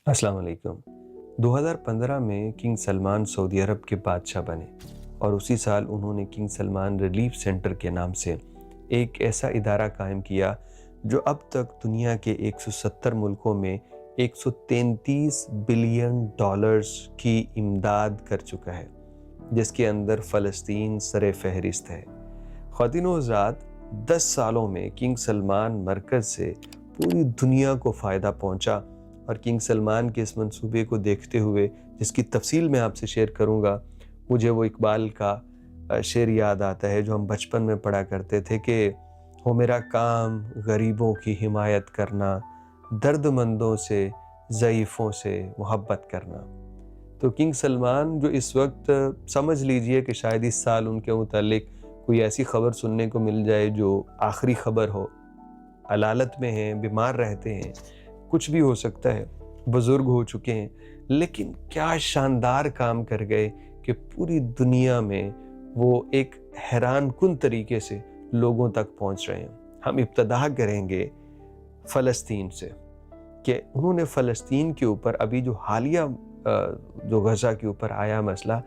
अस्सलाम वालेकुम। 2015 में किंग सलमान सऊदी अरब के बादशाह बने और उसी साल उन्होंने किंग सलमान रिलीफ सेंटर के नाम से एक ऐसा इदारा कायम किया जो अब तक दुनिया के 170 मुल्कों में 133 बिलियन डॉलर्स की इमदाद कर चुका है, जिसके अंदर फ़लस्तीन सरे फहरिस्त है। ख़वातीन व हज़रात, 10 सालों में किंग सलमान मरकज़ से पूरी दुनिया को फ़ायदा पहुंचा और किंग सलमान के इस मंसूबे को देखते हुए, जिसकी तफसील मैं आपसे शेयर करूंगा, मुझे वो इकबाल का शेर याद आता है जो हम बचपन में पढ़ा करते थे कि हो मेरा काम गरीबों की हिमायत करना, दर्दमंदों से ज़ईफ़ों से मोहब्बत करना। तो किंग सलमान जो इस वक्त समझ लीजिए कि शायद इस साल उनके मुतालिक कोई ऐसी खबर सुनने को मिल जाए जो आखिरी खबर हो, अलालत में हैं, बीमार रहते हैं, कुछ भी हो सकता है, बुजुर्ग हो चुके हैं, लेकिन क्या शानदार काम कर गए कि पूरी दुनिया में वो एक हैरान कुन तरीके से लोगों तक पहुंच रहे हैं। हम इब्तदा करेंगे फ़लस्तीन से कि उन्होंने फ़लस्तीन के ऊपर अभी जो हालिया जो गज़ा के ऊपर आया मसला,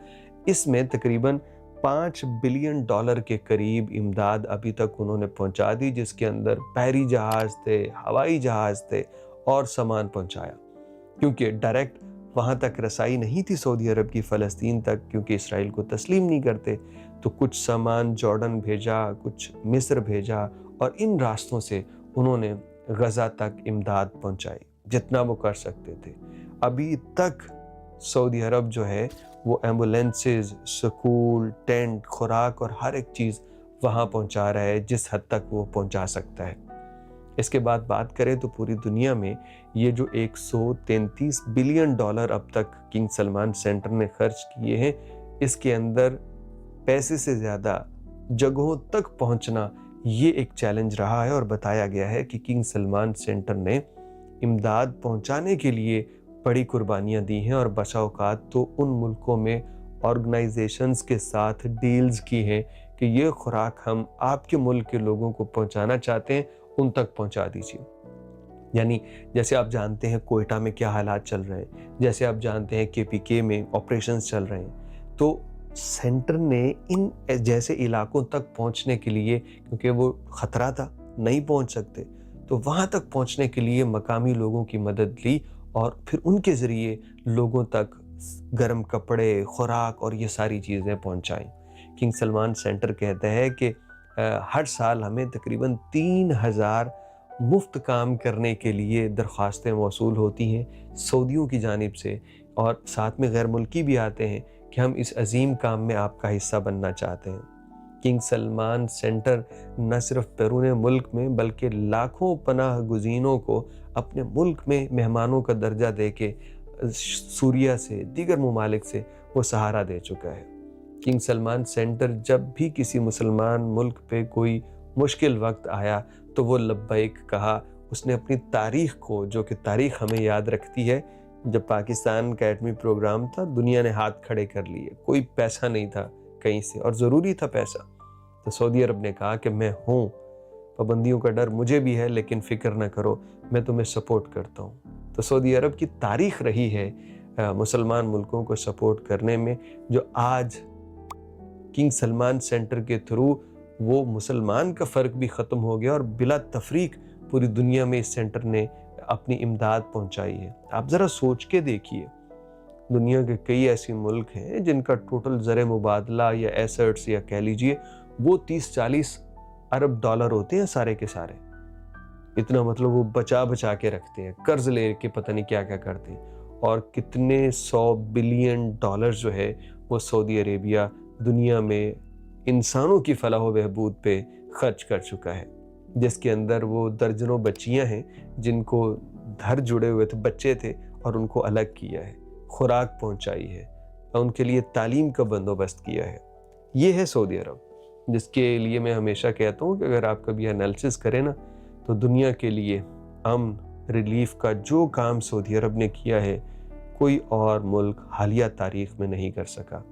इसमें तकरीबन 5 बिलियन डॉलर के करीब इमदाद अभी तक उन्होंने पहुंचा दी, जिसके अंदर बहरी जहाज़ थे, हवाई जहाज़ थे और सामान पहुंचाया। क्योंकि डायरेक्ट वहाँ तक रसाई नहीं थी सऊदी अरब की फ़लस्तीन तक, क्योंकि इसराइल को तस्लीम नहीं करते, तो कुछ सामान जॉर्डन भेजा, कुछ मिस्र भेजा और इन रास्तों से उन्होंने गज़ा तक इमदाद पहुंचाई जितना वो कर सकते थे। अभी तक सऊदी अरब जो है वो एम्बुलेंसेस, स्कूल, टेंट, खुराक और हर एक चीज़ वहाँ पहुँचा रहा है जिस हद तक वो पहुँचा सकता है। इसके बाद बात करें तो पूरी दुनिया में ये जो 133 बिलियन डॉलर अब तक किंग सलमान सेंटर ने खर्च किए हैं, इसके अंदर पैसे से ज़्यादा जगहों तक पहुँचना ये एक चैलेंज रहा है और बताया गया है कि किंग सलमान सेंटर ने इमदाद पहुँचाने के लिए बड़ी कुर्बानियाँ दी हैं और बसा औकात तो उन मुल्कों में ऑर्गेनाइजेशंस के साथ डील्स की हैं कि ये खुराक हम आपके मुल्क के लोगों को पहुँचाना चाहते हैं, उन तक पहुँचा दीजिए। यानी जैसे आप जानते हैं कोयटा में क्या हालात चल रहे हैं, जैसे आप जानते हैं KPK में ऑपरेशंस चल रहे हैं, तो सेंटर ने इन जैसे इलाकों तक पहुंचने के लिए, क्योंकि वो ख़तरा था, नहीं पहुंच सकते, तो वहां तक पहुंचने के लिए मकामी लोगों की मदद ली और फिर उनके ज़रिए लोगों तक गर्म कपड़े, खुराक और ये सारी चीज़ें पहुंचाई। किंग सलमान सेंटर कहता है कि हर साल हमें तकरीबन 3000 मुफ्त काम करने के लिए दरख्वास्तें मौसूल होती हैं सऊदियों की जानिब से, और साथ में गैर मुल्की भी आते हैं कि हम इस अजीम काम में आपका हिस्सा बनना चाहते हैं। किंग सलमान सेंटर न सिर्फ बैरून मुल्क में बल्कि लाखों पनाह गुज़ीनों को अपने मुल्क में मेहमानों का दर्जा दे के सूरिया से, दीगर ममालिक से वो सहारा दे चुका है। किंग सलमान सेंटर जब भी किसी मुसलमान मुल्क पे कोई मुश्किल वक्त आया तो वो लब्बैक कहा। उसने अपनी तारीख़ को, जो कि तारीख़ हमें याद रखती है, जब पाकिस्तान का एटमी प्रोग्राम था दुनिया ने हाथ खड़े कर लिए, कोई पैसा नहीं था कहीं से और ज़रूरी था पैसा, तो सऊदी अरब ने कहा कि मैं हूँ, पाबंदियों का डर मुझे भी है लेकिन फ़िक्र ना करो, मैं तुम्हें सपोर्ट करता हूँ। तो सऊदी अरब की तारीख़ रही है मुसलमान मुल्कों को सपोर्ट करने में, जो आज किंग सलमान सेंटर के थ्रू वो मुसलमान का फ़र्क भी ख़त्म हो गया और बिला तफरीक पूरी दुनिया में इस सेंटर ने अपनी इमदाद पहुंचाई है। आप ज़रा सोच के देखिए, दुनिया के कई ऐसे मुल्क हैं जिनका टोटल ज़र मुबादला या एसेट्स या कह लीजिए वो 30-40 अरब डॉलर होते हैं सारे के सारे। इतना मतलब वो बचा बचा के रखते हैं, कर्ज ले के पता नहीं क्या क्या करते हैं, और कितने 100 बिलियन डॉलर जो है वो सऊदी अरेबिया दुनिया में इंसानों की फलाह व बहबूद पे खर्च कर चुका है, जिसके अंदर वो दर्जनों बच्चियां हैं जिनको धर जुड़े हुए थे, बच्चे थे, और उनको अलग किया है, खुराक पहुंचाई है, उनके लिए तालीम का बंदोबस्त किया है। ये है सऊदी अरब, जिसके लिए मैं हमेशा कहता हूँ कि अगर आप कभी एनालिसिस करें ना, तो दुनिया के लिए अमन, रिलीफ का जो काम सऊदी अरब ने किया है, कोई और मुल्क हालिया तारीख़ में नहीं कर सका।